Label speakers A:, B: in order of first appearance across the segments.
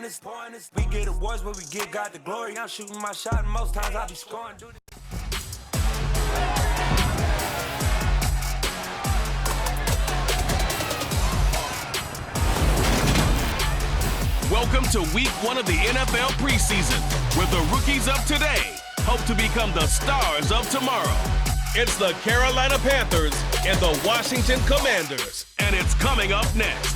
A: pointers. We get awards, but we got the glory. I'm shooting my shot, and most times I be scoring.
B: Welcome to week 1 of the NFL preseason, where the rookies of today hope to become the stars of tomorrow. It's the Carolina Panthers and the Washington Commanders, and it's coming up next.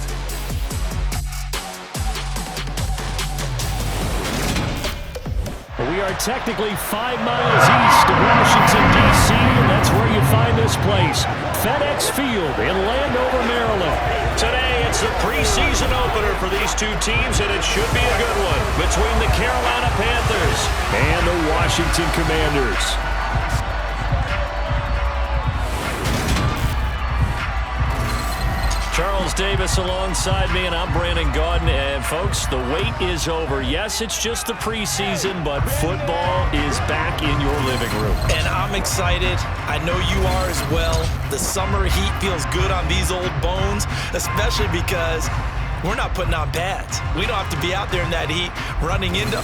C: We are technically 5 miles east of Washington, D.C., and that's where you find this place, FedEx Field in Landover, Maryland. Today, it's the preseason opener for these two teams, and it should be a good one between the Carolina Panthers and the Washington Commanders. Charles Davis alongside me, and I'm Brandon Gaudin. And folks, the wait is over. Yes, it's just the preseason, but football is back in your living room.
D: And I'm excited. I know you are as well. The summer heat feels good on these old bones, especially because we're not putting on pads. We don't have to be out there in that heat running into...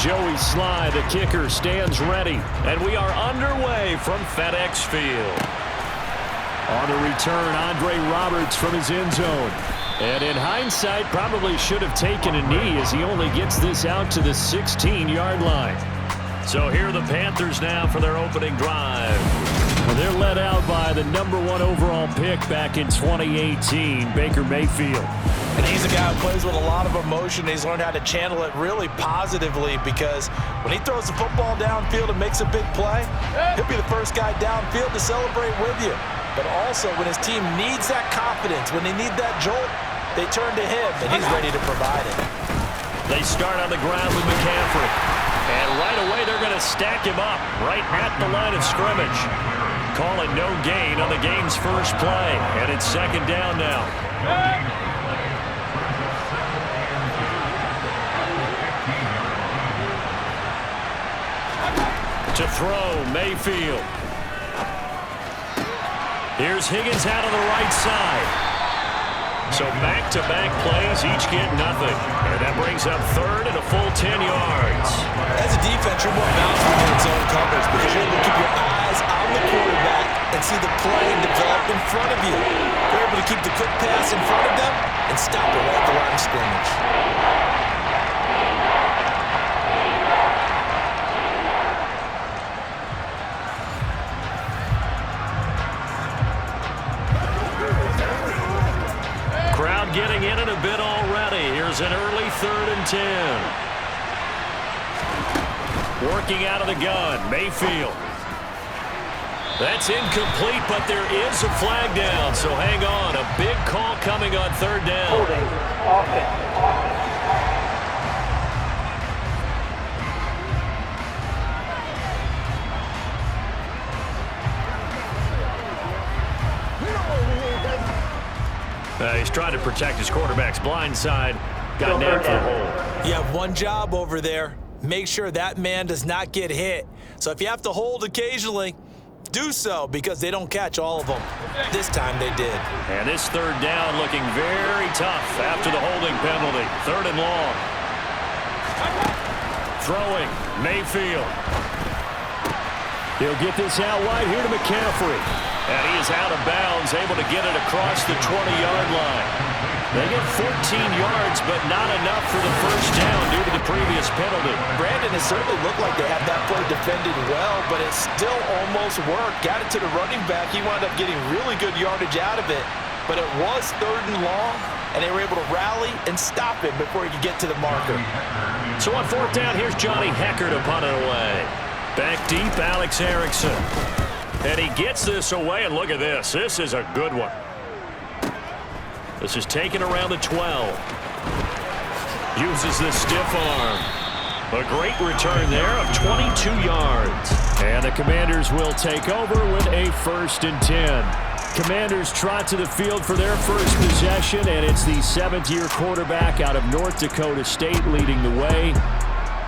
C: Joey Sly, the kicker, stands ready, and we are underway from FedEx Field. On the return, Andre Roberts from his end zone. And in hindsight, probably should have taken a knee as he only gets this out to the 16-yard line. So here are the Panthers now for their opening drive. Well, they're led out by the #1 overall pick back in 2018, Baker Mayfield.
D: And he's a guy who plays with a lot of emotion. He's learned how to channel it really positively because when he throws the football downfield and makes a big play, he'll be the first guy downfield to celebrate with you. But also when his team needs that confidence, when they need that jolt, they turn to him, and he's ready to provide it.
C: They start on the ground with McCaffrey. And right away they're going to stack him up right at the line of scrimmage. Call it no gain on the game's first play. And it's second down now. To throw, Mayfield. Here's Higgins out on the right side. So back-to-back plays, each get nothing. And that brings up third and a full 10 yards.
D: As a defense, you're more balanced when you're in zone coverage because you're able to keep your eyes on the quarterback and see the play develop in front of you. You're able to keep the quick pass in front of them and stop it right at the line of scrimmage.
C: Getting in it a bit already. Here's an early 3rd and 10. Working out of the gun, Mayfield. That's incomplete, but there is a flag down, so hang on. A big call coming on 3rd down.
E: Holding, offense.
C: He's trying to protect his quarterback's blind side. Got nabbed for the hole.
D: You have one job over there. Make sure that man does not get hit. So if you have to hold occasionally, do so because they don't catch all of them. This time they did.
C: And this 3rd down looking very tough after the holding penalty. 3rd and long. Throwing, Mayfield. He'll get this out wide here to McCaffrey. And he is out of bounds, able to get it across the 20-yard line. They get 14 yards, but not enough for the first down due to the previous penalty.
D: Brandon, it certainly looked like they had that play defended well, but it still almost worked. Got it to the running back. He wound up getting really good yardage out of it. But it was 3rd and long, and they were able to rally and stop him before he could get to the marker.
C: So on 4th down, here's Johnny Hecker to punt it away. Back deep, Alex Erickson. And he gets this away, and look at this. This is a good one. This is taken around the 12. Uses the stiff arm. A great return there of 22 yards. And the Commanders will take over with a 1st and 10. Commanders trot to the field for their first possession, and it's the 7th-year quarterback out of North Dakota State leading the way.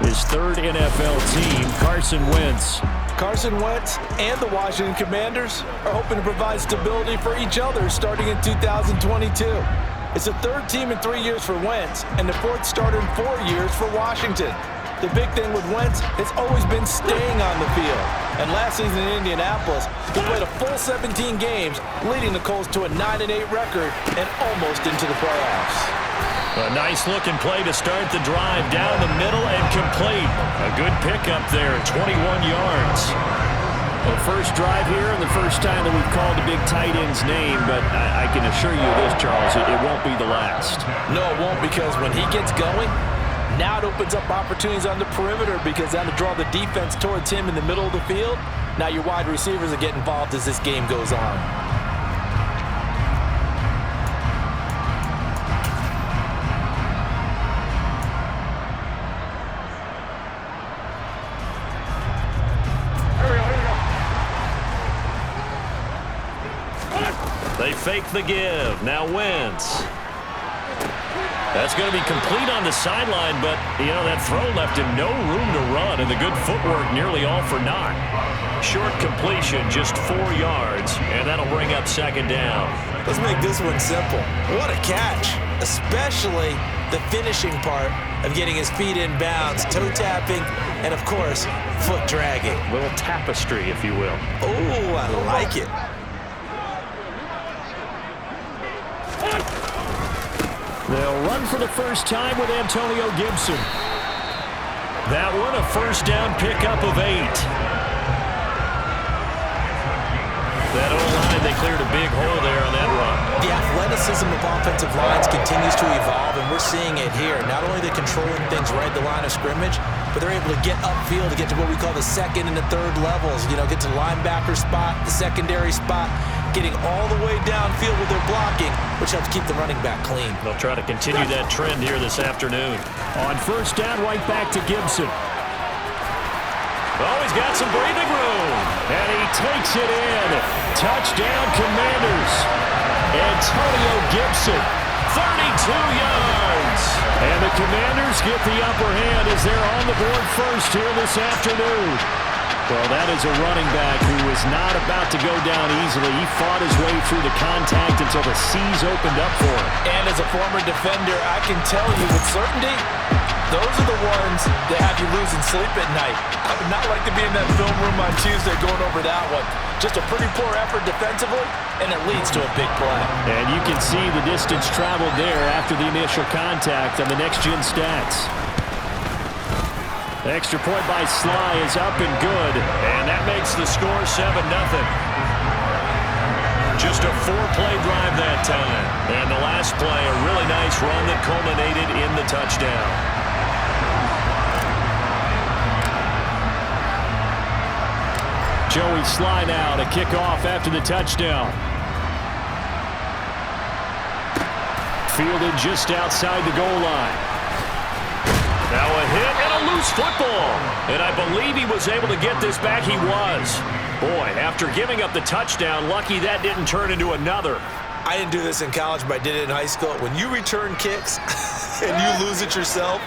C: his third NFL team, Carson Wentz.
D: Carson Wentz and the Washington Commanders are hoping to provide stability for each other starting in 2022. It's the third team in 3 years for Wentz and the fourth starter in 4 years for Washington. The big thing with Wentz has always been staying on the field. And last season in Indianapolis, he played a full 17 games, leading the Colts to a 9-8 record and almost into the playoffs.
C: A nice-looking play to start the drive down the middle and complete. A good pickup there, 21 yards. The first drive here and the first time that we've called a big tight end's name, but I can assure you this, Charles, it won't be the last.
D: No, it won't, because when he gets going, now it opens up opportunities on the perimeter because that'll draw the defense towards him in the middle of the field. Now your wide receivers will get involved as this game goes on.
C: They fake the give. Now Wentz. That's going to be complete on the sideline, but, that throw left him no room to run, and the good footwork nearly all for naught. Short completion, just 4 yards, and that'll bring up second down.
D: Let's make this one simple. What a catch, especially the finishing part of getting his feet in bounds, toe tapping, and, of course, foot dragging.
C: A little tapestry, if you will.
D: Oh, I like it.
C: They'll run for the first time with Antonio Gibson. That one, a first down pickup of 8. That O-line, they cleared a big hole there on that run.
D: The athleticism of offensive lines continues to evolve, and we're seeing it here. Not only are they controlling things right at the line of scrimmage, but they're able to get upfield to get to what we call the second and the third levels. Get to the linebacker spot, the secondary spot, getting all the way downfield with their blocking, which helps keep the running back clean.
C: They'll try to continue that trend here this afternoon. On first down, right back to Gibson. Oh, he's got some breathing room. And he takes it in. Touchdown, Commanders. Antonio Gibson, 32 yards. And the Commanders get the upper hand as they're on the board first here this afternoon. Well, that is a running back who was not about to go down easily. He fought his way through the contact until the seas opened up for him.
D: And as a former defender, I can tell you with certainty, those are the ones that have you losing sleep at night. I would not like to be in that film room on Tuesday going over that one. Just a pretty poor effort defensively, and it leads to a big play.
C: And you can see the distance traveled there after the initial contact on the next-gen stats. The extra point by Sly is up and good, and that makes the score 7-0. Just a 4-play drive that time. And the last play, a really nice run that culminated in the touchdown. Joey Sly now to kick off after the touchdown. Fielded just outside the goal line. Now a hit and a loose football. And I believe he was able to get this back. He was. Boy, after giving up the touchdown, lucky that didn't turn into another.
D: I didn't do this in college, but I did it in high school. When you return kicks and you lose it yourself,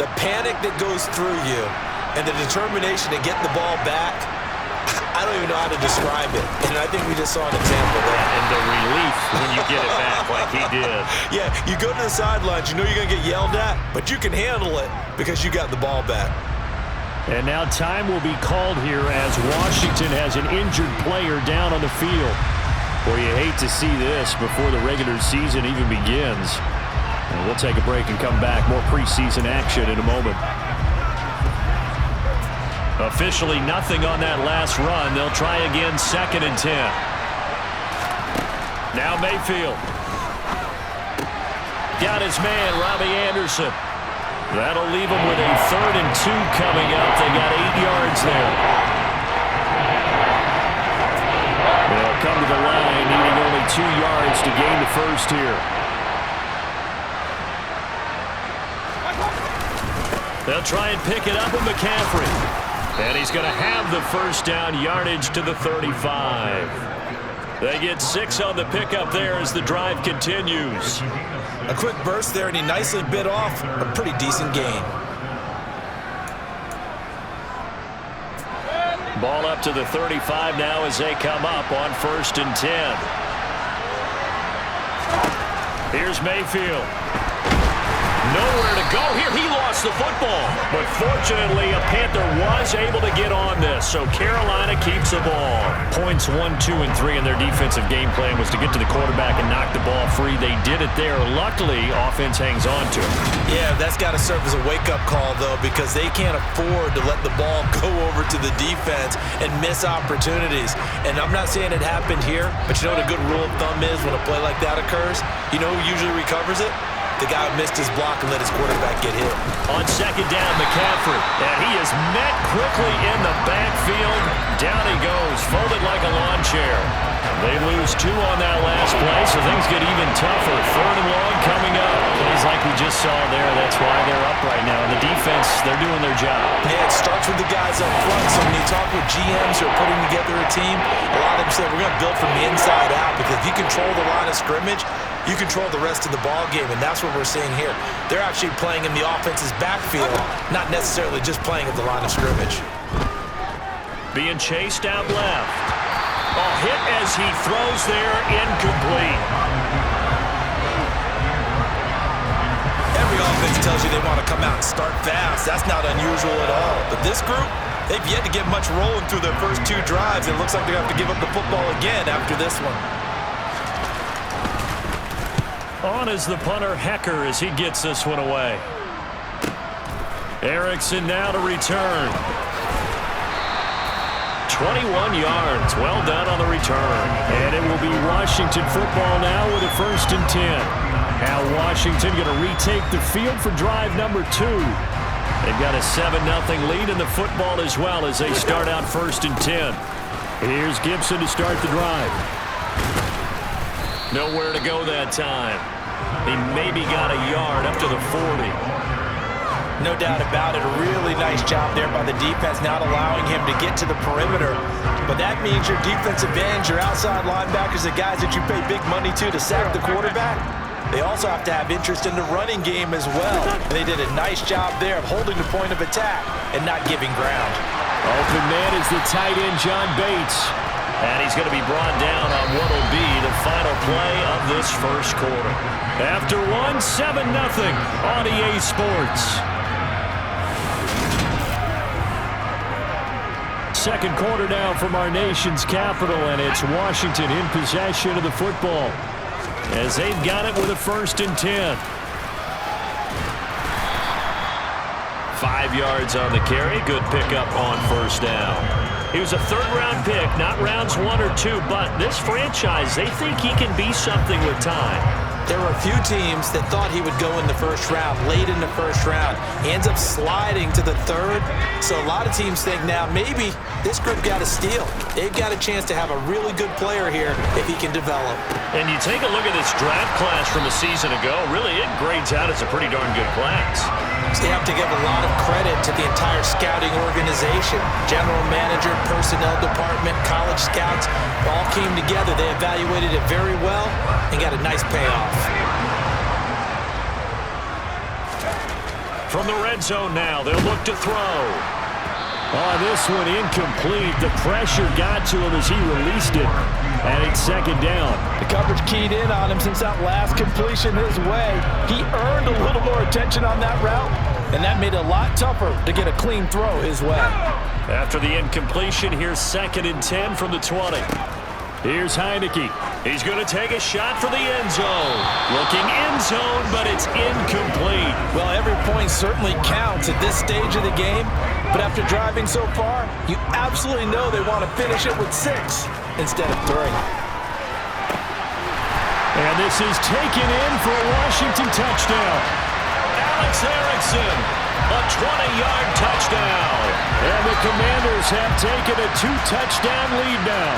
D: the panic that goes through you and the determination to get the ball back, I don't even know how to describe it. And I think we just saw an example there.
C: And the relief when you get it back like he did.
D: Yeah, you go to the sidelines, you know you're going to get yelled at, but you can handle it because you got the ball back.
C: And now time will be called here as Washington has an injured player down on the field. Boy, you hate to see this before the regular season even begins. And we'll take a break and come back. More preseason action in a moment. Officially nothing on that last run. They'll try again, 2nd and 10. Now Mayfield. Got his man, Robbie Anderson. That'll leave him with a 3rd and 2 coming up. They got 8 yards there. They'll come to the line, needing only 2 yards to gain the first here. They'll try and pick it up with McCaffrey. And he's going to have the first down, yardage to the 35. They get 6 on the pickup there as the drive continues.
D: A quick burst there, and he nicely bit off a pretty decent gain.
C: Ball up to the 35 now as they come up on 1st and 10. Here's Mayfield. Nowhere to go here. He lost the football. But fortunately, a Panther was able to get on this, so Carolina keeps the ball. Points 1, 2, and 3 in their defensive game plan was to get to the quarterback and knock the ball free. They did it there. Luckily, offense hangs on to it.
D: Yeah, that's got to serve as a wake-up call, though, because they can't afford to let the ball go over to the defense and miss opportunities. And I'm not saying it happened here, but you know what a good rule of thumb is when a play like that occurs? You know who usually recovers it? The guy who missed his block and let his quarterback get hit.
C: On 2nd down, McCaffrey. And he is met quickly in the backfield. Down he goes, folded like a lawn chair. They lose 2 on that last play, so things get even tougher. 3rd and long coming up. Plays like we just saw there. That's why they're up right now. And the defense, they're doing their job.
D: Yeah, it starts with the guys up front. So when you talk with GMs who are putting together a team, a lot of them say we're going to build from the inside out, because if you control the line of scrimmage, you control the rest of the ball game, and that's what we're seeing here. They're actually playing in the offense's backfield, not necessarily just playing at the line of scrimmage.
C: Being chased out left. Oh, hit as he throws there, incomplete.
D: Every offense tells you they want to come out and start fast. That's not unusual at all. But this group, they've yet to get much rolling through their first 2 drives. It looks like they're going to have to give up the football again after this one.
C: On is the punter, Hecker, as he gets this one away. Erickson now to return. 21 yards. Well done on the return. And it will be Washington football now with a 1st and 10. Now Washington going to retake the field for drive number 2. They've got a 7-0 lead in the football as well as they start out 1st and 10. Here's Gibson to start the drive. Nowhere to go that time. He maybe got a yard up to the 40.
D: No doubt about it. A really nice job there by the defense, not allowing him to get to the perimeter. But that means your defensive ends, your outside linebackers, the guys that you pay big money to sack the quarterback, they also have to have interest in the running game as well. And they did a nice job there of holding the point of attack and not giving ground.
C: Open man is the tight end, John Bates. And he's going to be brought down on what will be the final play of this first quarter. After 7-0 on EA Sports. Second quarter now from our nation's capital, and it's Washington in possession of the football as they've got it with a 1st and 10. 5 yards on the carry. Good pickup on 1st down. He was a 3rd-round pick, not rounds 1 or 2, but this franchise, they think he can be something with time.
D: There were a few teams that thought he would go in the 1st round, late in the 1st round. He ends up sliding to the 3rd. So a lot of teams think now maybe this group got a steal. They've got a chance to have a really good player here if he can develop.
C: And you take a look at this draft class from a season ago, really it grades out as a pretty darn good class.
D: So you have to give a lot of credit to the entire scouting organization. General manager, personnel department, college scouts, all came together. They evaluated it very well and got a nice payoff.
C: From the red zone now, they'll look to throw. Oh, this one incomplete. The pressure got to him as he released it. And it's 2nd down.
D: The coverage keyed in on him since that last completion his way. He earned a little more attention on that route, and that made it a lot tougher to get a clean throw his way.
C: After the incompletion, here's 2nd and 10 from the 20. Here's Heineke. He's going to take a shot for the end zone. Looking end zone, but it's incomplete.
D: Well, every point certainly counts at this stage of the game, but after driving so far, you absolutely know they want to finish it with 6 instead of 3.
C: And this is taken in for a Washington touchdown. Alex Erickson, a 20-yard touchdown. And the Commanders have taken a 2-touchdown lead now.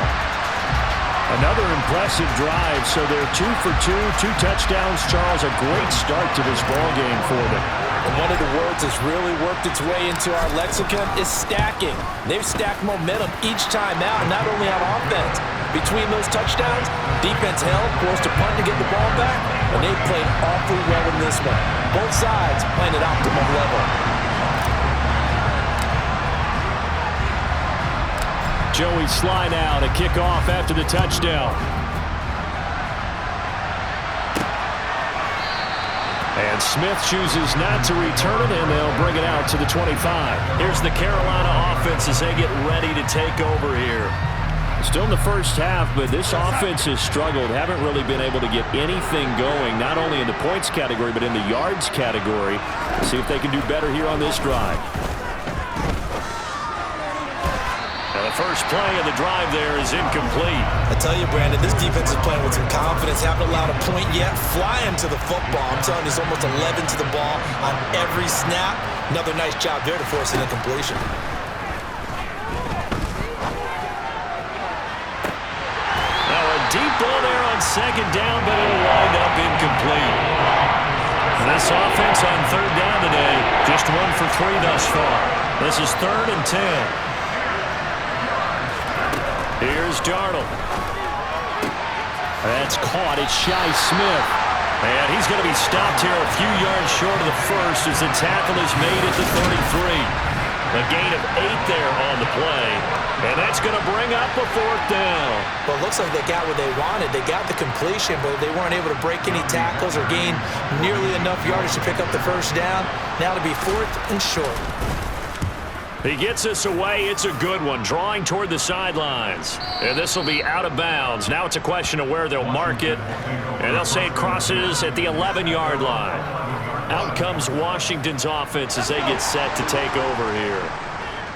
C: Another impressive drive, so they're 2 for 2, 2 touchdowns. Charles, a great start to this ball game for them.
D: And one of the words that's really worked its way into our lexicon is stacking. They've stacked momentum each time out, not only on offense. Between those touchdowns, defense held, forced a punt to get the ball back, and they played awfully well in this one. Both sides playing at optimum level.
C: Joey Sly now to kick off after the touchdown. And Smith chooses not to return it, and they'll bring it out to the 25. Here's the Carolina offense as they get ready to take over here. Still in the first half, but this offense has struggled. Haven't really been able to get anything going, not only in the points category, but in the yards category. See if they can do better here on this drive. And the first play of the drive there is incomplete.
D: I tell you, Brandon, this defense is playing with some confidence. Haven't allowed a point yet. Flying to the football. I'm telling you, it's almost 11 to the ball on every snap. Another nice job there to force an incompletion.
C: Deep ball there on second down, but it'll wind up incomplete. This offense on third down today, just 1 for 3 thus far. This is 3rd and 10. Here's Darnold. That's caught. It's Shi Smith. And he's going to be stopped here a few yards short of the first as the tackle is made at the 33. A gain of 8 there on the play. And that's going to bring up a 4th down.
D: Well, it looks like they got what they wanted. They got the completion, but they weren't able to break any tackles or gain nearly enough yardage to pick up the first down. Now to be 4th and short.
C: He gets us away. It's a good one. Drawing toward the sidelines. And this will be out of bounds. Now it's a question of where they'll mark it. And they'll say it crosses at the 11-yard line. Out comes Washington's offense as they get set to take over here.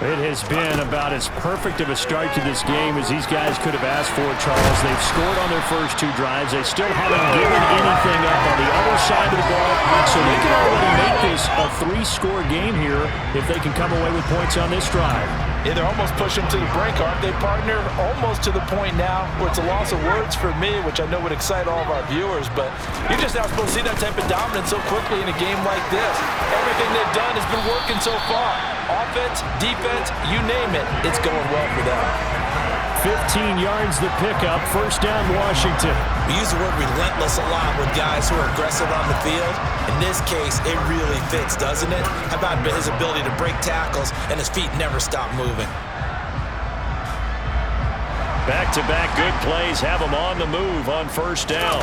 C: It has been about as perfect of a start to this game as these guys could have asked for, Charles. They've scored on their first 2 drives. They still haven't given anything up on the other side of the ball. So they can already make this a 3-score game here if they can come away with points on this drive.
D: Yeah, they're almost pushing them to the brink, aren't they, partner? Almost to the point now where it's a loss of words for me, which I know would excite all of our viewers, but you're just not supposed to see that type of dominance so quickly in a game like this. Everything they've done has been working so far. Offense, defense, you name it, it's going well for them.
C: 15 yards the pickup, 1st down Washington.
D: We use the word relentless a lot with guys who are aggressive on the field. In this case, it really fits, doesn't it? How about his ability to break tackles and his feet never stop moving?
C: Back-to-back good plays have him on the move on 1st down.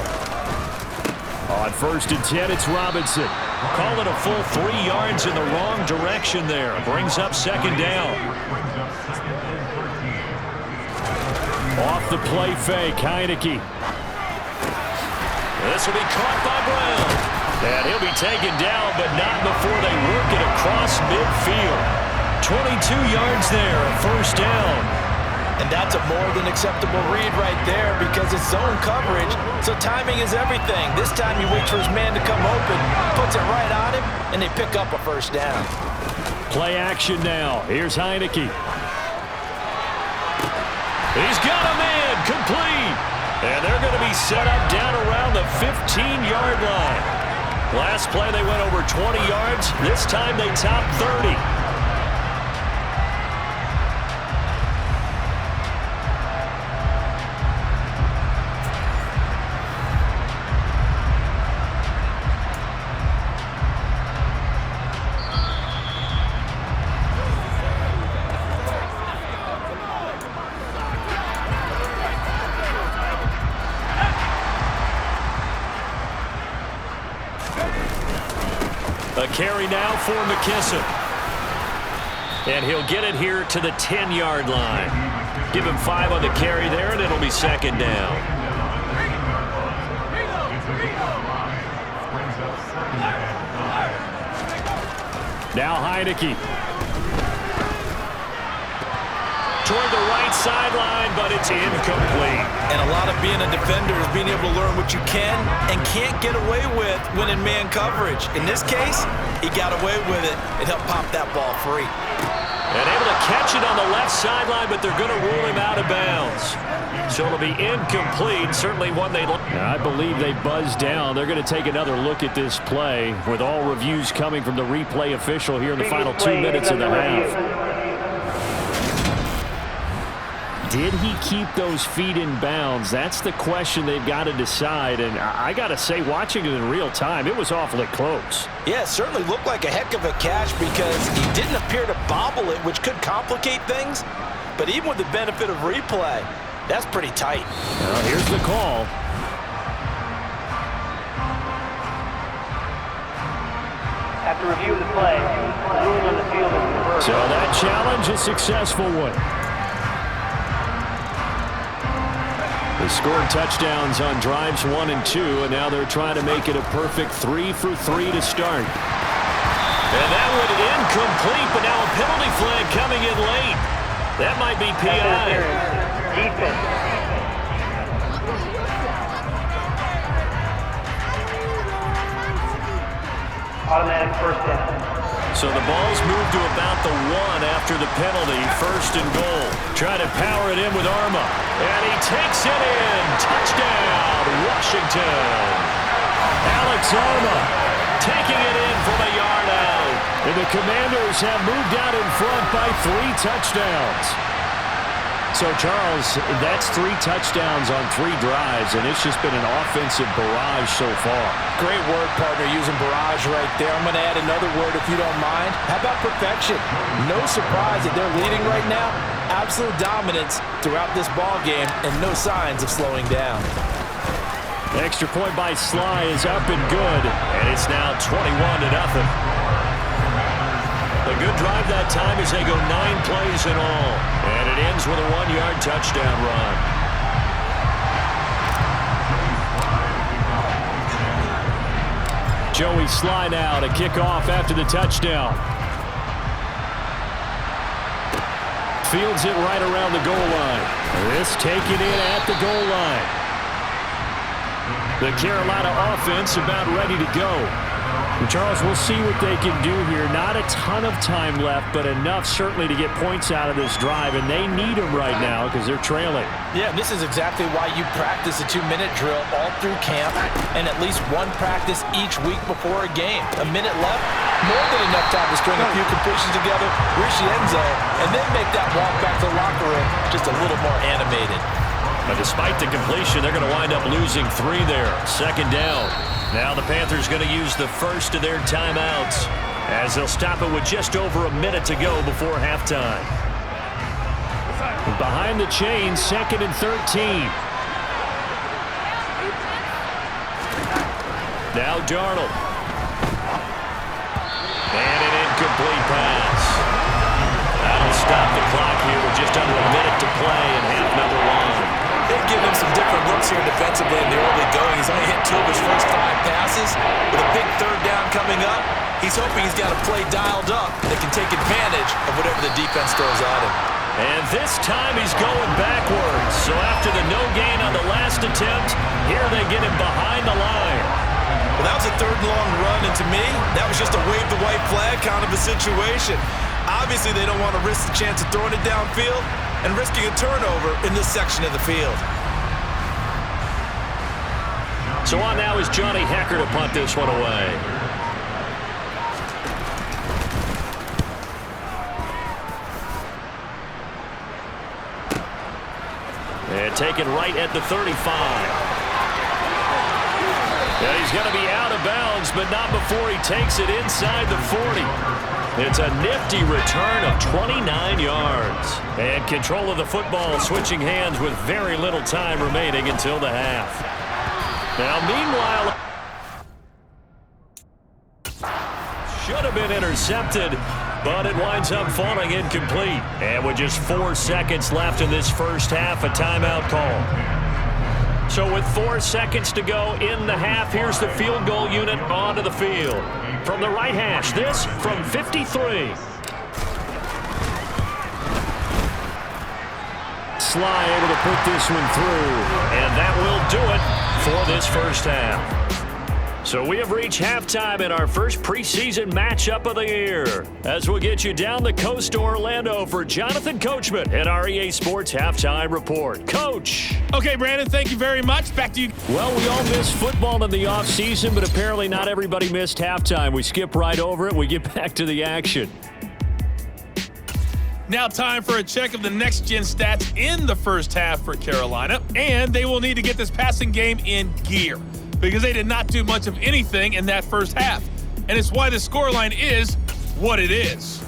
C: On 1st and 10, it's Robinson. Call it a full 3 yards in the wrong direction there. Brings up 2nd down. Off the play fake, Heineke. This will be caught by Brown. And he'll be taken down, but not before they work it across midfield. 22 yards there, 1st down.
D: And that's a more than acceptable read right there because it's zone coverage, so timing is everything. This time he waits for his man to come open, puts it right on him, and they pick up a 1st down.
C: Play action now. Here's Heineke. He's got a man, complete. And they're going to be set up down around the 15-yard line. Last play they went over 20 yards. This time they topped 30. A carry now for McKissick. And he'll get it here to the 10-yard line. Give him 5 on the carry there, and it'll be 2nd down. Now Heineke. Toward the right sideline, but it's incomplete.
D: And a lot of being a defender is being able to learn what you can and can't get away with when in man coverage. In this case, he got away with it and helped pop that ball free.
C: And able to catch it on the left sideline, but they're going to rule him out of bounds. So it'll be incomplete, certainly one they... I believe they buzzed down. They're going to take another look at this play with all reviews coming from the replay official here in the final 2 minutes of the half. Did he keep those feet in bounds? That's the question they've got to decide. And I got to say, watching it in real time, it was awfully close.
D: Yeah, it certainly looked like a heck of a catch because he didn't appear to bobble it, which could complicate things. But even with the benefit of replay, that's pretty tight.
C: Well, here's the call.
E: After review of the play, the ruling on the field is reversed.
C: So that challenge, a successful one. They scored touchdowns on drives 1 and 2, and now they're trying to make it a perfect 3 for 3 to start. And that one incomplete, but now a penalty flag coming in late. That might be PI.
E: Defense. Automatic first down.
C: So the ball's moved to about the 1 after the penalty. First and goal. Trying to power it in with Arma. And he takes it in. Touchdown, Washington. Alex Arma taking it in from a yard out. And the Commanders have moved out in front by 3 touchdowns. So, Charles, that's 3 touchdowns on 3 drives, and it's just been an offensive barrage so far.
D: Great word, partner, using barrage right there. I'm going to add another word if you don't mind. How about perfection? No surprise that they're leading right now. Absolute dominance throughout this ball game and no signs of slowing down.
C: Extra point by Sly is up and good, and it's now 21-0. A good drive that time as they go 9 plays in all. And it ends with a 1-yard touchdown run. Joey Sly now to kick off after the touchdown. Fields it right around the goal line. This taken in at the goal line. The Carolina offense about ready to go. Charles, we'll see what they can do here. Not a ton of time left, but enough certainly to get points out of this drive, and they need them right now because they're trailing.
D: Yeah, this is exactly why you practice a 2-minute drill all through camp and at least 1 practice each week before a game. A minute left, more than enough time to string a few completions together, reach the end zone, and then make that walk back to the locker room just a little more animated.
C: But despite the completion, they're going to wind up losing 3 there. Second down. Now the Panthers going to use the first of their timeouts as they'll stop it with just over a minute to go before halftime. Behind the chains, 2nd and 13. Now Darnold. And an incomplete pass. That'll stop the clock here with just under a minute to play in half number 1.
D: They've given him some different looks here defensively in the early going. He's only hit 2 of his first 5 passes. With a big 3rd down coming up, he's hoping he's got a play dialed up that can take advantage of whatever the defense throws at him.
C: And this time he's going backwards. So after the no gain on the last attempt, here they get him behind the line.
D: Well, that was a 3rd and long run, and to me, that was just a wave the white flag kind of a situation. Obviously, they don't want to risk the chance of throwing it downfield and risking a turnover in this section of the field.
C: So on now is Johnny Hecker to punt this one away. And taken right at the 35. And he's going to be out of bounds, but not before he takes it inside the 40. It's a nifty return of 29 yards. And control of the football switching hands with very little time remaining until the half. Now, meanwhile, should have been intercepted, but it winds up falling incomplete. And with just 4 seconds left in this first half, a timeout call. So with 4 seconds to go in the half, here's the field goal unit onto the field. From the right hash, this from 53. Sly able to put this one through, and that will do it for this first half. So we have reached halftime in our first preseason matchup of the year, as we'll get you down the coast to Orlando for Jonathan Coachman at our EA Sports Halftime Report. Coach.
F: Okay, Brandon, thank you very much. Back to you.
C: Well, we all missed football in the offseason, but apparently not everybody missed halftime. We skip right over it. We get back to the action.
F: Now time for a check of the next-gen stats in the first half for Carolina, and they will need to get this passing game in gear because they did not do much of anything in that first half, and it's why the scoreline is what it is.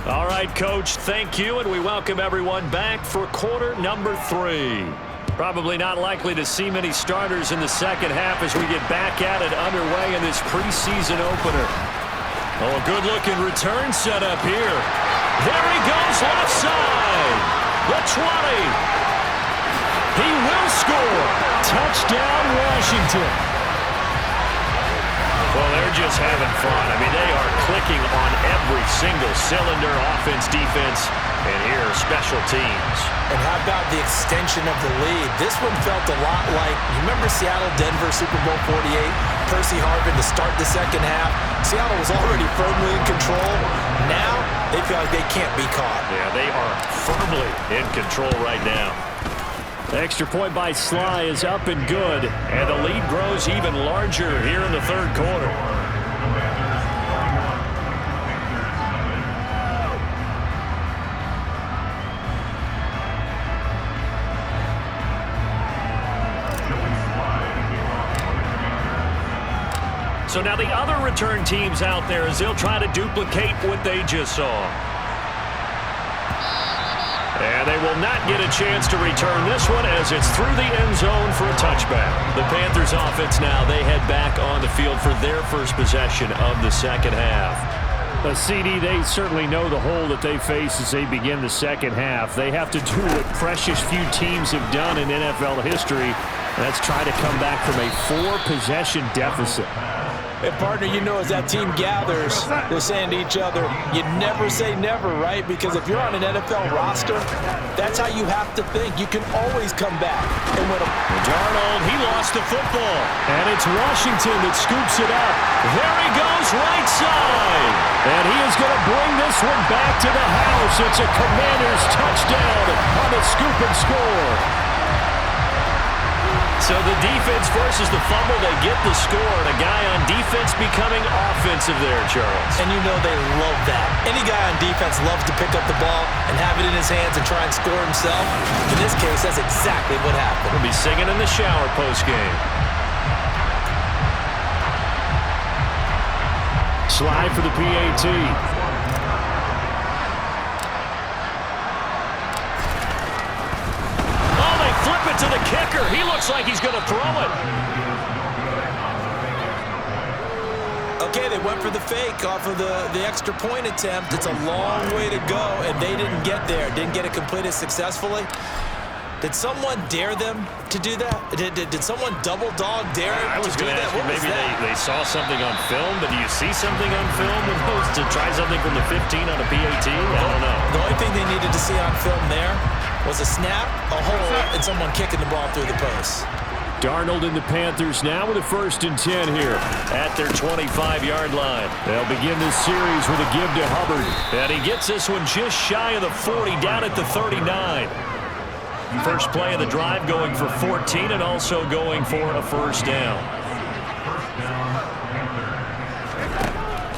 C: All right, Coach, thank you, and we welcome everyone back for quarter number 3. Probably not likely to see many starters in the second half as we get back at it underway in this preseason opener. Oh, a good-looking return set up here. There he goes, left side. The 20. He will score. Touchdown, Washington. Well, they're just having fun. I mean, they are clicking on every single cylinder, offense, defense, and here, special teams.
D: And how about the extension of the lead? This one felt a lot like, you remember Seattle-Denver Super Bowl 48? Percy Harvin to start the second half. Seattle was already firmly in control. Now, they feel like they can't be caught.
C: Yeah, they are firmly in control right now. The extra point by Sly is up and good, and the lead grows even larger here in the third quarter. So now the other return teams out there as they'll try to duplicate what they just saw. And they will not get a chance to return this one as it's through the end zone for a touchback. The Panthers offense now, they head back on the field for their first possession of the second half.
G: CD, they certainly know the hole that they face as they begin the second half. They have to do what precious few teams have done in NFL history, and that's try to come back from a 4-possession deficit.
D: And partner, you know, as that team gathers, they're saying to each other, you never say never, right? Because if you're on an NFL roster, that's how you have to think. You can always come back and win a...
C: Darnold, he lost the football. And it's Washington that scoops it up. There he goes, right side. And he is going to bring this one back to the house. It's a Commanders touchdown on the scoop and score. So the defense versus the fumble, they get the score, and a guy on defense becoming offensive there, Charles.
D: And you know they love that. Any guy on defense loves to pick up the ball and have it in his hands and try and score himself. In this case, that's exactly what happened.
C: We'll be singing in the shower postgame.
G: Slide for the PAT.
C: To the kicker. He looks like he's going to throw it.
D: Okay, they went for the fake off of the extra point attempt. It's a long way to go, and they didn't get there. Didn't get it completed successfully. Did someone dare them to do that? Did someone double dog dare
C: I was
D: to do
C: going to
D: that?
C: ask you, maybe they saw something on film, but do you see something on film opposed to try something from the 15 on a PAT? I don't know.
D: The only thing they needed to see on film there was a snap, a hole, and someone kicking the ball through the post.
G: Darnold and the Panthers now with a 1st and 10 here
C: at their 25-yard line.
G: They'll begin this series with a give to Hubbard.
C: And he gets this one just shy of the 40, down at the 39. First play of the drive going for 14 and also going for a first down.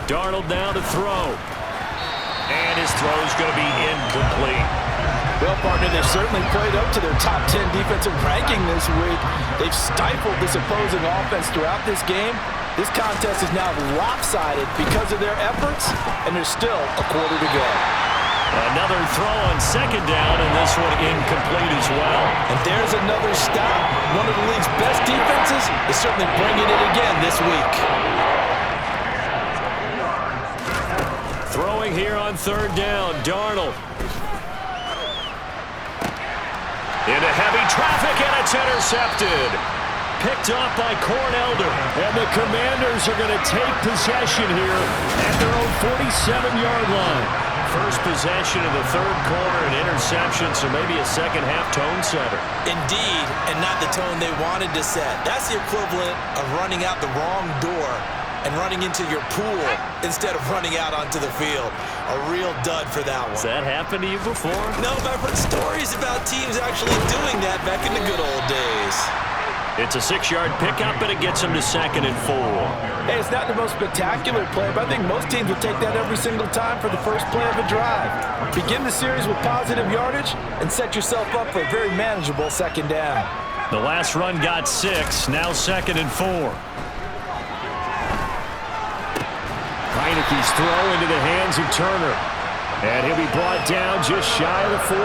C: Darnold now to throw. And his throw is going to be incomplete.
D: Well, partner, they've certainly played up to their top 10 defensive ranking this week. They've stifled this opposing offense throughout this game. This contest is now lopsided because of their efforts, and there's still a quarter to go.
C: Another throw on second down, and this one incomplete as well.
D: And there's another stop. One of the league's best defenses is certainly bringing it again this week.
C: Throwing here on third down, Darnold. Into heavy traffic, and it's intercepted. Picked off by Cornelder.
G: And the Commanders are going to take possession here at their own 47-yard line.
C: First possession of the third quarter, an interception, so maybe a second-half tone setter.
D: Indeed, and not the tone they wanted to set. That's the equivalent of running out the wrong door and running into your pool instead of running out onto the field. A real dud for that one.
C: Has that happened to you before?
D: No, but I've heard stories about teams actually doing that back in the good old days.
C: It's a 6-yard pickup, and it gets them to 2nd and 4.
D: Hey, it's not the most spectacular play, but I think most teams would take that every single time for the first play of a drive. Begin the series with positive yardage and set yourself up for a very manageable second down.
C: The last run got 6, now 2nd and 4.
G: Heineke's throw into the hands of Turner.
C: And he'll be brought down just shy of the 40.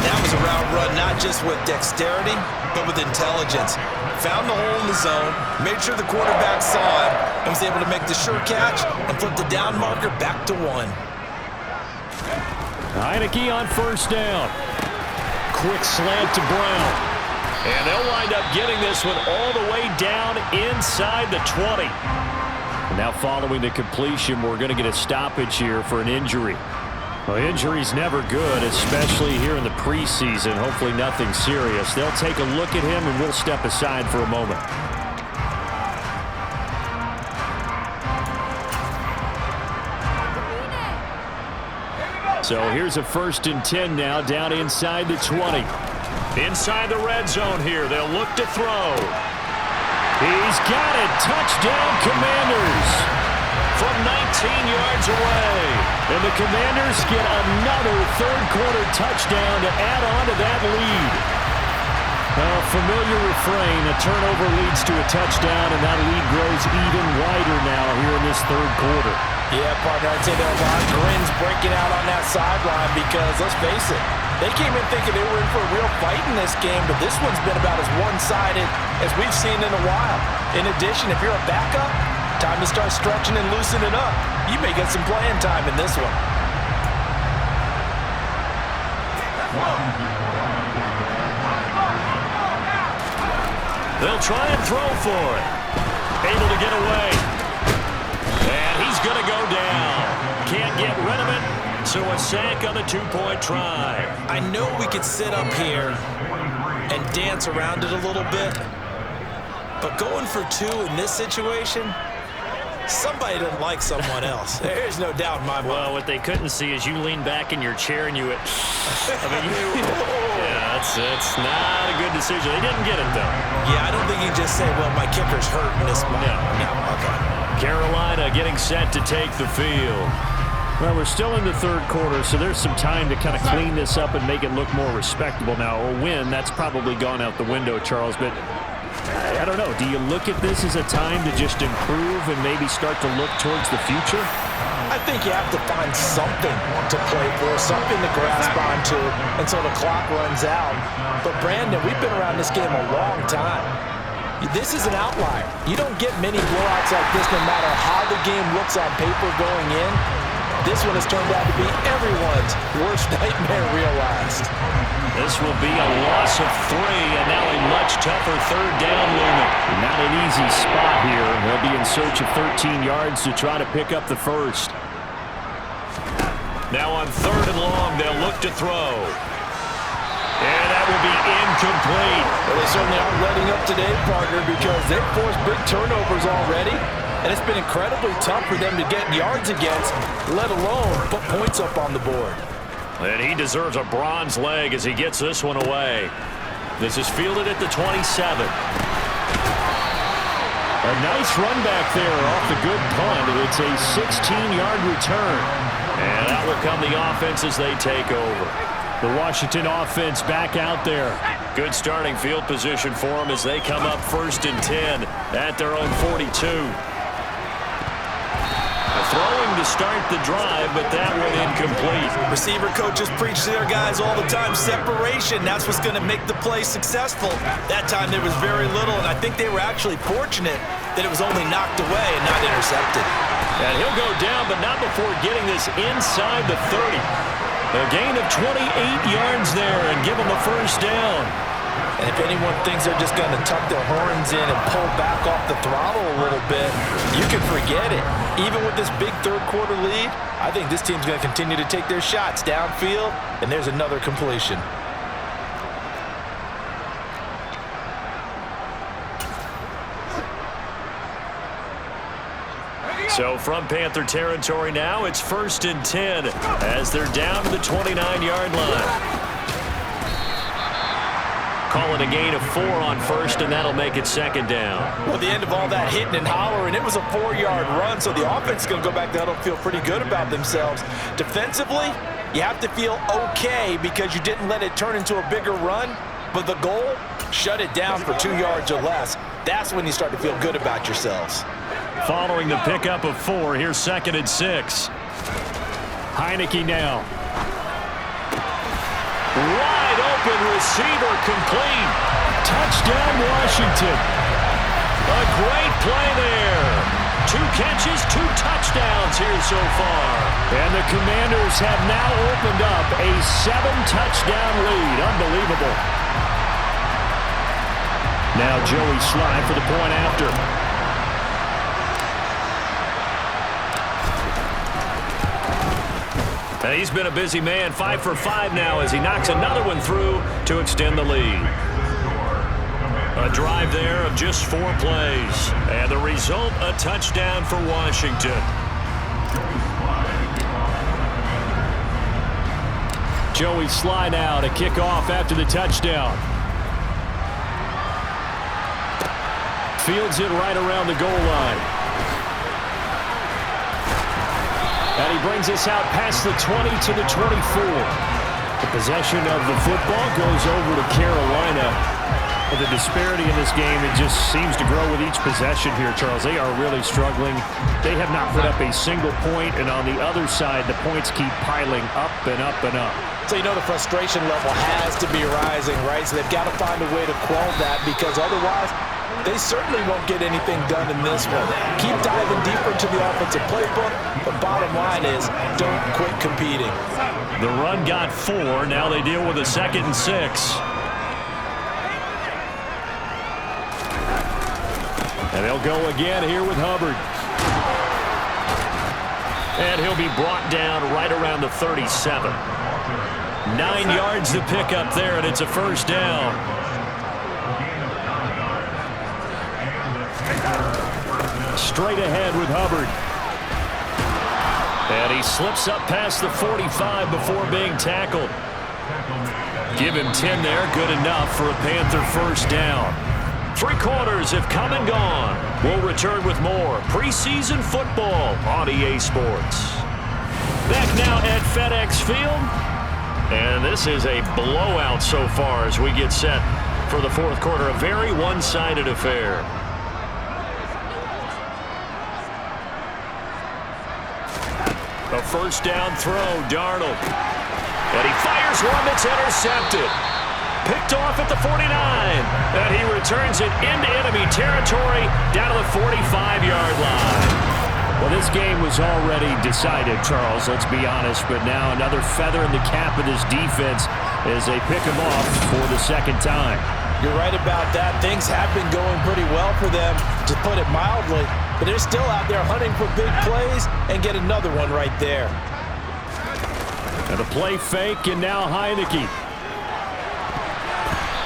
D: That was a route run, not just with dexterity, but with intelligence. Found the hole in the zone, made sure the quarterback saw him, and was able to make the sure catch and flip the down marker back to 1.
C: Heineke on first down. Quick slant to Brown. And they'll wind up getting this one all the way down inside the 20. Now following the completion, we're going to get a stoppage here for an injury. Well, injury's never good, especially here in the preseason. Hopefully nothing serious. They'll take a look at him, and we'll step aside for a moment. So here's a 1st and 10 now, down inside the 20. Inside the red zone here. They'll look to throw. He's got it. Touchdown, Commanders. From 19 yards away. And the Commanders get another third-quarter touchdown to add on to that lead. A familiar refrain. A turnover leads to a touchdown, and that lead grows even wider now here in this third quarter.
D: Yeah, partner, I'd say there are a lot of grins breaking out on that sideline because, let's face it, they came in thinking they were in for a real fight in this game, but this one's been about as one-sided as we've seen in a while. In addition, if you're a backup, time to start stretching and loosening up. You may get some playing time in this one.
C: They'll try and throw for it. Able to get away. And he's going to go down. Can't get rid of it. So a sack on the 2-point try.
D: I know we could sit up here and dance around it a little bit, but going for 2 in this situation, somebody doesn't like someone else. There's no doubt in my mind.
G: Well, what they couldn't see is you lean back in your chair and you went, yeah, that's not a good decision. They didn't get it, though.
D: Yeah, I don't think you can just say, well, my kicker's hurt in this spot. No, okay.
C: Carolina getting set to take the field. Well, we're still in the third quarter, so there's some time to kind of clean this up and make it look more respectable. Now, a win, that's probably gone out the window, Charles, but I don't know. Do you look at this as a time to just improve and maybe start to look towards the future?
D: I think you have to find something to play for, something to grasp onto until the clock runs out. But, Brandon, we've been around this game a long time. This is an outlier. You don't get many blowouts like this no matter how the game looks on paper going in. This one has turned out to be everyone's worst nightmare realized.
C: This will be a loss of 3, and now a much tougher third down looming. Not an easy spot here. They'll be in search of 13 yards to try to pick up the first. Now on 3rd and long, they'll look to throw. And that will be incomplete.
D: Well, they certainly aren't letting up today, partner, because they've forced big turnovers already. And it's been incredibly tough for them to get yards against, let alone put points up on the board.
C: And he deserves a bronze leg as he gets this one away. This is fielded at the 27. A nice run back there off the good punt. It's a 16-yard return. And that will come the offense as they take over. The Washington offense back out there. Good starting field position for them as they come up 1st and 10 at their own 42. Throwing to start the drive, but that one incomplete.
D: Receiver coaches preach to their guys all the time, separation. That's what's going to make the play successful. That time there was very little, and I think they were actually fortunate that it was only knocked away and not intercepted.
C: And he'll go down, but not before getting this inside the 30. A gain of 28 yards there and give them a first down.
D: And if anyone thinks they're just going to tuck their horns in and pull back off the throttle a little bit, you can forget it. Even with this big third-quarter lead, I think this team's going to continue to take their shots downfield, and there's another completion.
C: So from Panther territory now, it's 1st and 10 as they're down to the 29-yard line. Calling a gain of 4 on 1st, and that'll make it 2nd down.
D: Well, the end of all that hitting and hollering, it was a 4-yard run, so the offense is going to go back there and feel pretty good about themselves. Defensively, you have to feel okay because you didn't let it turn into a bigger run, but the goal, shut it down for 2 yards or less. That's when you start to feel good about yourselves.
C: Following the pickup of 4, here's 2nd and 6. Heineke now. Wide open receiver complete. Touchdown, Washington. A great play there. 2 catches, 2 touchdowns here so far. And the Commanders have now opened up a 7-touchdown lead. Unbelievable. Now Joey Sly for the point after. He's been a busy man, 5 for 5 now as he knocks another one through to extend the lead. A drive there of just 4 plays. And the result, a touchdown for Washington. Joey Sly now to kick off after the touchdown. Fields it right around the goal line. And he brings us out past the 20 to the 24. The possession of the football goes over to Carolina. But the disparity in this game, it just seems to grow with each possession here, Charles. They are really struggling. They have not put up a single point, and on the other side, the points keep piling up and up and up.
D: So you know the frustration level has to be rising, right? So they've got to find a way to quell that because otherwise they certainly won't get anything done in this one. Keep diving deeper into the offensive playbook. The bottom line is don't quit competing.
C: The run got 4. Now they deal with a 2nd and 6. And they'll go again here with Hubbard. And he'll be brought down right around the 37. 9 yards to pick up there, and it's a first down. Straight ahead with Hubbard. And he slips up past the 45 before being tackled. Give him 10 there, good enough for a Panther first down. 3 quarters have come and gone. We'll return with more preseason football on EA Sports. Back now at FedEx Field. And this is a blowout so far as we get set for the 4th quarter. A very one-sided affair. A first down throw, Darnold. And he fires one that's intercepted. Picked off at the 49. And he returns it into enemy territory down to the 45-yard line. Well, this game was already decided, Charles, let's be honest. But now another feather in the cap of this defense as they pick him off for the 2nd time.
D: You're right about that. Things have been going pretty well for them, to put it mildly. But they're still out there hunting for big plays and get another one right there.
C: And a play fake, and now Heineke.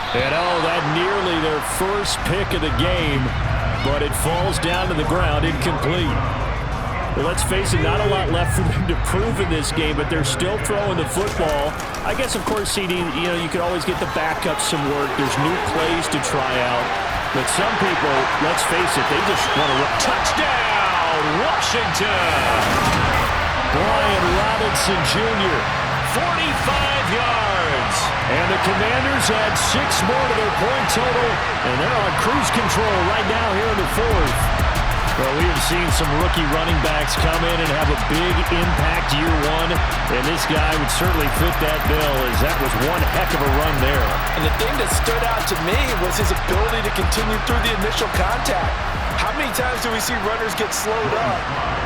C: And that nearly their first pick of the game, but it falls down to the ground incomplete. Well, let's face it, not a lot left for them to prove in this game, but they're still throwing the football. I guess, of course, CD, you could always get the backups some work. There's new plays to try out. But some people, let's face it, they just want to run. Touchdown, Washington! Brian Robinson Jr., 45 yards. And the Commanders add 6 more to their point total, and they're on cruise control right now here in the 4th. Well, we have seen some rookie running backs come in and have a big impact year 1, and this guy would certainly fit that bill as that was one heck of a run there.
D: And the thing that stood out to me was his ability to continue through the initial contact. How many times do we see runners get slowed up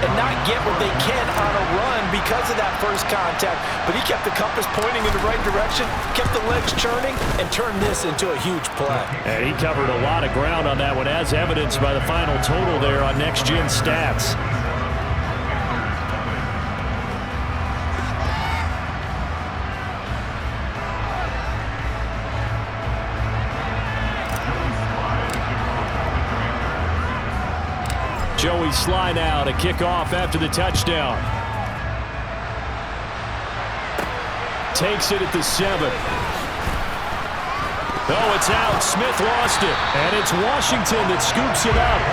D: and not get what they can on a run because of that first contact? But he kept the compass pointing in the right direction, kept the legs churning, and turned this into a huge play.
C: And he covered a lot of ground on that one, as evidenced by the final total there on Next Gen Stats. Joey Sly now to kick off after the touchdown. Takes it at the 7. Oh, it's out. Smith lost it. And it's Washington that scoops it up.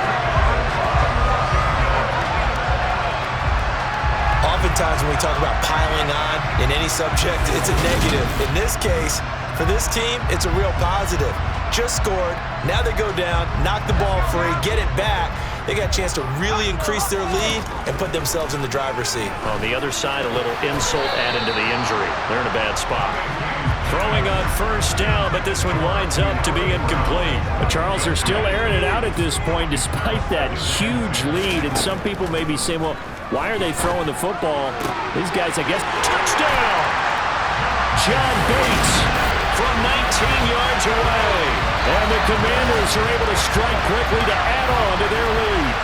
D: Oftentimes when we talk about piling on in any subject, it's a negative. In this case, for this team, it's a real positive. Just scored. Now they go down, knock the ball free, get it back. they got a chance to really increase their lead and put themselves in the driver's seat.
C: On the other side, a little insult added to the injury. They're in a bad spot. Throwing on first down, but this one winds up to be incomplete. But Charles, they're still airing it out at this point despite that huge lead. And some people may be saying, well, why are they throwing the football? These guys, I guess, touchdown! John Bates from 19 yards away. And the Commanders are able to strike quickly to add on to their lead.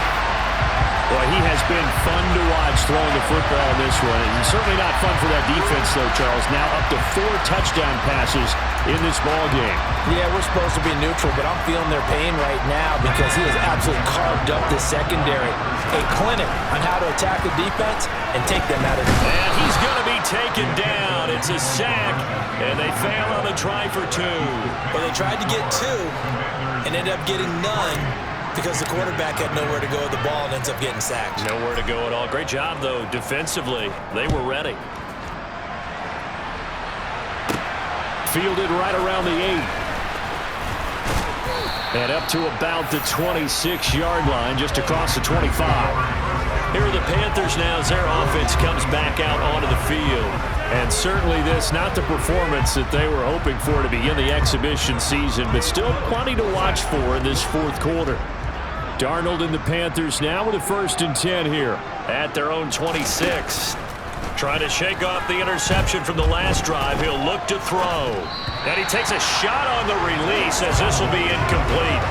C: Boy, he has been fun to watch throwing the football in this one. And certainly not fun for that defense, though, Charles. Now up to 4 touchdown passes in this ball game.
D: Yeah, we're supposed to be neutral, but I'm feeling their pain right now because he has absolutely carved up the secondary. A clinic on how to attack the defense and take them out of the game.
C: And he's going to be taken down. It's a sack, and they fail on the try for 2.
D: Well, they tried to get 2 and ended up getting none, because the quarterback had nowhere to go with the ball and ends up getting sacked.
C: Nowhere to go at all. Great job, though, defensively. They were ready. Fielded right around the 8. And up to about the 26-yard line, just across the 25. Here are the Panthers now as their offense comes back out onto the field. And certainly this, not the performance that they were hoping for to begin the exhibition season, but still plenty to watch for in this fourth quarter. Darnold and the Panthers now with a 1st and 10 here at their own 26. Trying to shake off the interception from the last drive. He'll look to throw. And he takes a shot on the release as this will be incomplete.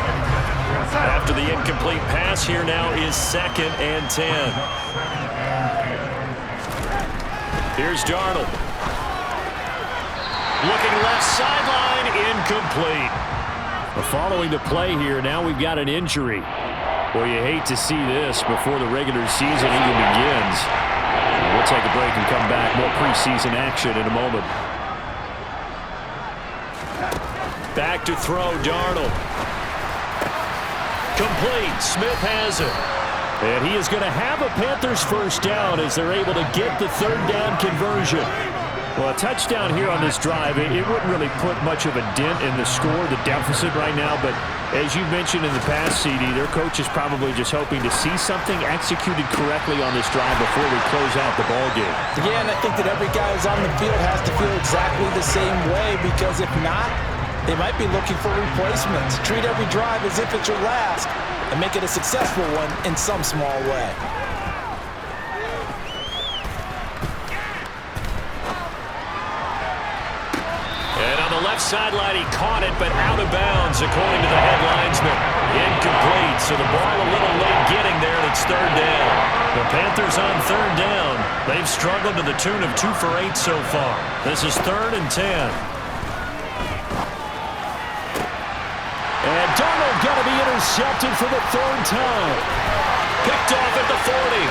C: After the incomplete pass, here now is 2nd and 10. Here's Darnold. Looking left sideline, incomplete. Following the play here, now we've got an injury. Well, you hate to see this before the regular season even begins. We'll take a break and come back. More preseason action in a moment. Back to throw, Darnold. Complete. Smith has it. And he is going to have a Panthers 1st down as they're able to get the 3rd down conversion. Well, a touchdown here on this drive, it wouldn't really put much of a dent in the score, the deficit right now. But as you mentioned in the past, CD, their coach is probably just hoping to see something executed correctly on this drive before we close out the ball game.
D: Yeah, and I think that every guy who's on the field has to feel exactly the same way, because if not, they might be looking for replacements. Treat every drive as if it's your last and make it a successful one in some small way.
C: Sideline, he caught it, but out of bounds, according to the head linesman. Incomplete, so the ball a little late getting there, and it's 3rd down. The Panthers on 3rd down. They've struggled to the tune of 2 for 8 so far. This is 3rd and 10. And Darnold going to be intercepted for the 3rd time. Picked off at the 40.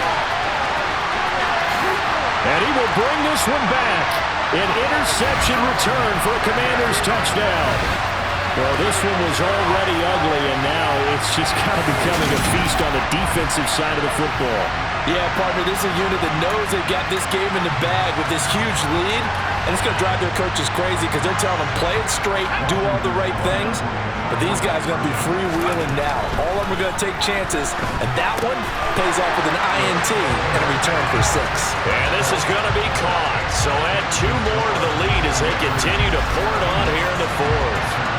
C: And he will bring this one back. An interception return for a Commanders touchdown. Well, this one was already ugly, and now it's just kind of becoming a feast on the defensive side of the football.
D: Yeah, partner, this is a unit that knows they got this game in the bag with this huge lead, and it's going to drive their coaches crazy because they're telling them play it straight, do all the right things, but these guys are going to be freewheeling now. All of them are going to take chances, and that one pays off with an INT and a return for 6.
C: And this is going to be caught, so add 2 more to the lead as they continue to pour it on here in the 4th.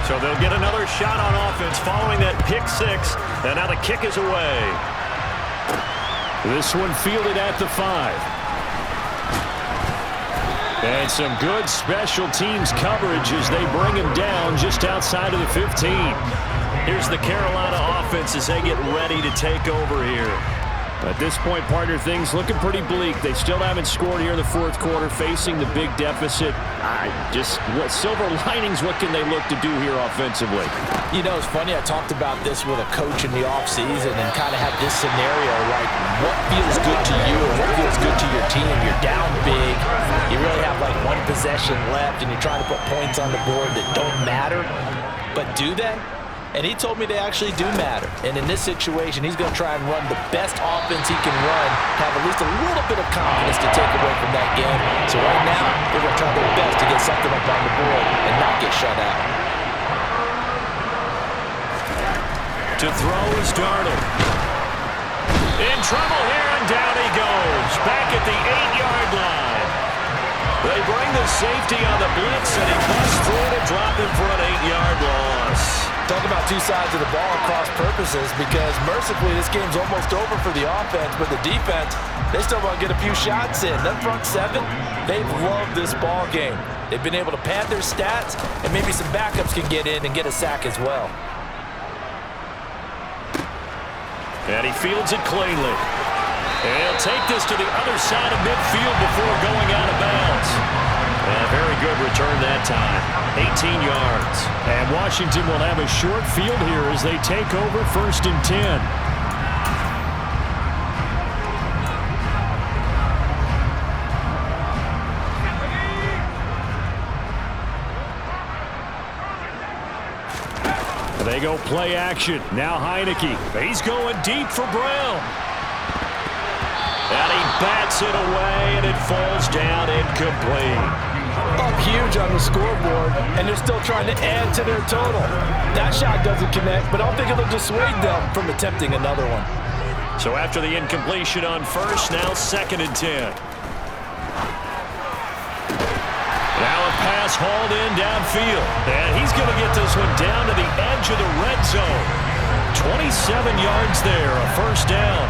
C: So they'll get another shot on offense following that pick 6, and now the kick is away. This one fielded at the 5. And some good special teams coverage as they bring him down just outside of the 15. Here's the Carolina offense as they get ready to take over here. At this point, partner, things looking pretty bleak. They still haven't scored here in the 4th quarter, facing the big deficit. What silver linings, what can they look to do here offensively?
D: You know, it's funny, I talked about this with a coach in the offseason and kind of had this scenario, like what feels good to you and what feels good to your team. You're down big, you really have like 1 possession left, and you're trying to put points on the board that don't matter. But do they? and he told me they actually do matter. And in this situation, he's going to try and run the best offense he can run, have at least a little bit of confidence to take away from that game. So right now, they're going to try their best to get something up on the board and not get shut out.
C: To throw is Darnold. In trouble here, and down he goes. Back at the 8-yard line. They bring the safety on the blitz, and he busts through to drop him for an 8-yard loss.
D: Talk about two sides of the ball at cross purposes, because mercifully this game's almost over for the offense, but the defense, they still want to get a few shots in. That front seven, they've loved this ball game. They've been able to pad their stats, and maybe some backups can get in and get a sack as well.
C: And he fields it cleanly. And he'll take this to the other side of midfield before going out of bounds. And a very good return that time. 18 yards. And Washington will have a short field here as they take over 1st and 10. They go play action. Now Heineke. He's going deep for Brown. And he bats it away, and it falls down incomplete.
D: Up huge on the scoreboard, and they're still trying to add to their total. That shot doesn't connect, but I don't think it'll dissuade them from attempting another one.
C: So after the incompletion on first, now 2nd and 10. Now a pass hauled in downfield. And he's going to get this one down to the edge of the red zone. 27 yards there, a 1st down.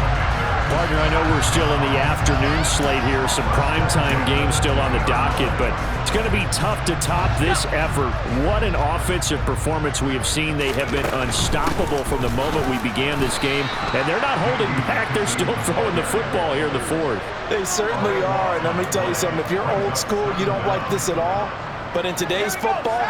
C: Partner, I know we're still in the afternoon slate here. Some primetime games still on the docket, but it's going to be tough to top this effort. What an offensive performance we have seen. They have been unstoppable from the moment we began this game, and they're not holding back. They're still throwing the football here in the 4th.
D: They certainly are, and let me tell you something. If you're old school, you don't like this at all, but in today's football,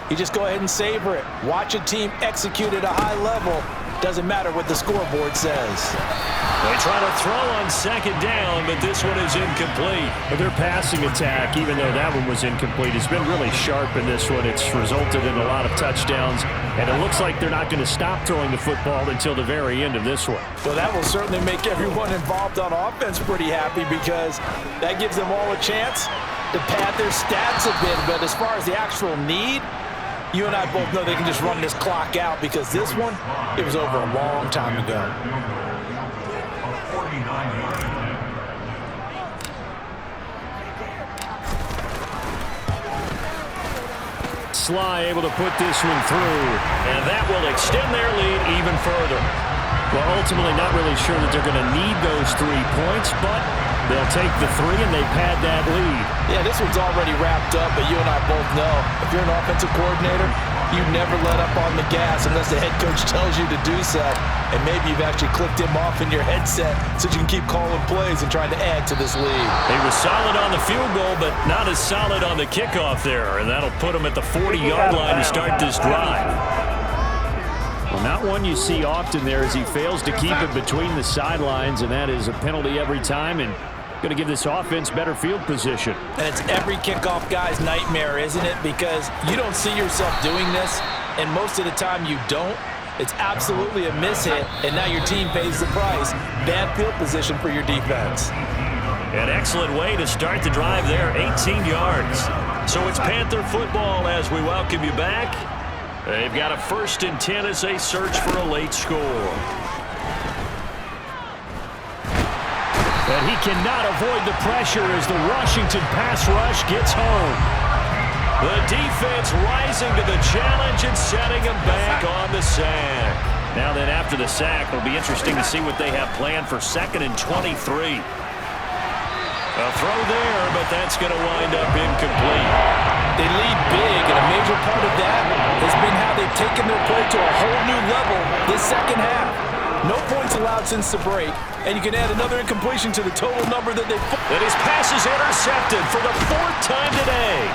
D: you just go ahead and savor it. Watch a team execute at a high level. Doesn't matter what the scoreboard says.
C: They try to throw on 2nd down, but this one is incomplete. But their passing attack, even though that one was incomplete, has been really sharp in this one. It's resulted in a lot of touchdowns, and it looks like they're not going to stop throwing the football until the very end of this one.
D: Well, that will certainly make everyone involved on offense pretty happy, because that gives them all a chance to pad their stats a bit. But as far as the actual need, you and I both know they can just run this clock out, because this one, it was over a long time ago.
C: Sly able to put this one through, and that will extend their lead even further. Well, ultimately not really sure that they're going to need those 3 points, but they'll take the 3 and they pad that lead.
D: Yeah, this one's already wrapped up, but you and I both know if you're an offensive coordinator, you never let up on the gas unless the head coach tells you to do so. And maybe you've actually clicked him off in your headset so you can keep calling plays and trying to add to this lead.
C: He was solid on the field goal, but not as solid on the kickoff there. And that'll put him at the 40-yard line to start this drive. Well, not one you see often there as he fails to keep it between the sidelines, and that is a penalty every time, and going to give this offense better field position.
D: And it's every kickoff guy's nightmare, isn't it? Because you don't see yourself doing this, and most of the time you don't. It's absolutely a mishit, and now your team pays the price. Bad field position for your defense.
C: An excellent way to start the drive there, 18 yards. So it's Panther football as we welcome you back. They've got a 1st and 10 as they search for a late score. But he cannot avoid the pressure as the Washington pass rush gets home. The defense rising to the challenge and setting him back on the sack. Now then, after the sack, it'll be interesting to see what they have planned for 2nd and 23. A throw there, but that's going to wind up incomplete.
D: They lead big, and a major part of that has been how they've taken their play to a whole new level this 2nd half. No points allowed since the break, and you can add another incompletion to the total number that they've...
C: And his pass is intercepted for the 4th time today.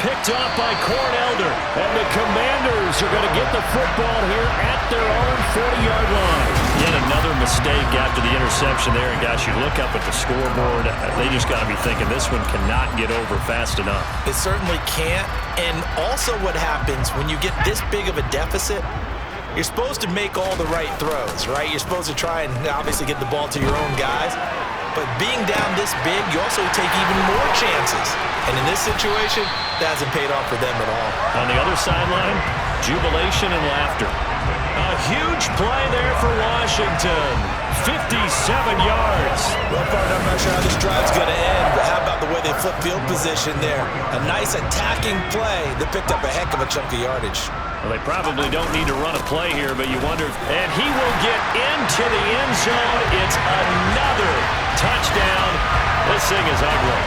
C: Picked off by Cornelder, and the Commanders are going to get the football here at their own 40-yard line. Yet another mistake after the interception there, and gosh, you look up at the scoreboard, they just got to be thinking this one cannot get over fast enough.
D: It certainly can't, and also what happens when you get this big of a deficit, you're supposed to make all the right throws, right? You're supposed to try and obviously get the ball to your own guys. But being down this big, you also take even more chances. And in this situation, that hasn't paid off for them at all.
C: On the other sideline, jubilation and laughter. A huge play there for Washington. 57 yards.
D: Well, partner, I'm not sure how this drive's going to end, but how about the way they flip field position there? A nice attacking play that picked up a heck of a chunk of yardage.
C: Well, they probably don't need to run a play here, but you wonder. And he will get into the end zone. It's another touchdown. This thing is ugly.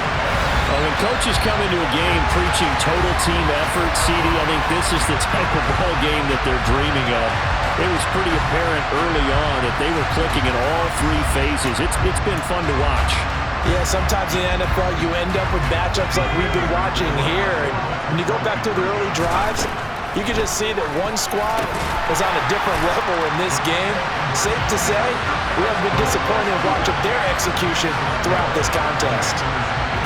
C: Well, when coaches come into a game preaching total team effort, CD, I think this is the type of ball game that they're dreaming of. It was pretty apparent early on that they were clicking in all three phases. It's been fun to watch.
D: Yeah, sometimes in the NFL you end up with matchups like we've been watching here. And when you go back to the early drives, you can just see that one squad was on a different level in this game. Safe to say, we haven't been disappointed in watching their execution throughout this contest.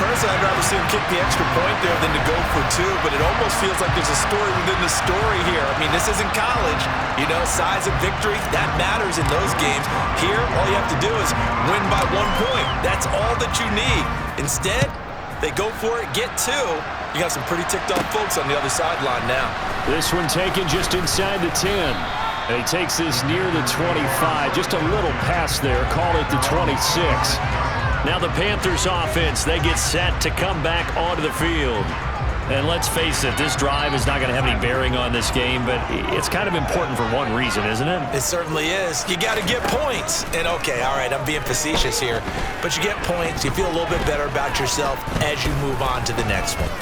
H: Personally, I'd rather see him kick the extra point there than to go for two, but it almost feels like there's a story within the story here. I mean, this isn't college. You know, size of victory, that matters in those games. Here, all you have to do is win by 1 point. That's all that you need. Instead, they go for it, get two. You got some pretty ticked off folks on the other sideline now.
C: This one taken just inside the 10. And he takes this near the 25. Just a little pass there. Call it the 26. Now the Panthers offense, they get set to come back onto the field. And let's face it, this drive is not going to have any bearing on this game, but it's kind of important for one reason, isn't it?
D: It certainly is. You got to get points. And okay, all right, I'm being facetious here, but you get points, you feel a little bit better about yourself as you move on to the next one.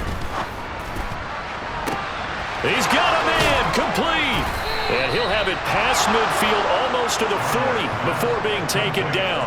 C: He's got a man, complete. And he'll have it past midfield almost to the 40 before being taken down.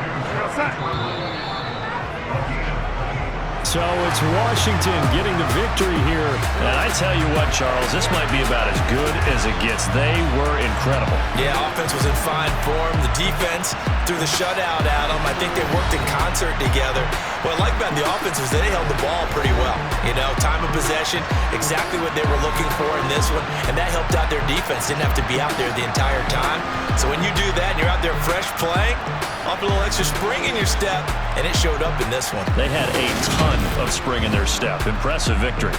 C: So it's Washington getting the victory here. And I tell you what, Charles, this might be about as good as it gets. They were incredible.
D: Yeah, offense was in fine form. The defense threw the shutout at them. I think they worked in concert together. What I like about the offense was they held the ball pretty well. You know, time of possession, exactly what they were looking for in this one. And that helped out their defense. Didn't have to be out there the entire time. So when you do that and you're out there fresh playing, up a little extra spring in your step, and it showed up in this one.
C: They had a ton of spring in their step. Impressive victory.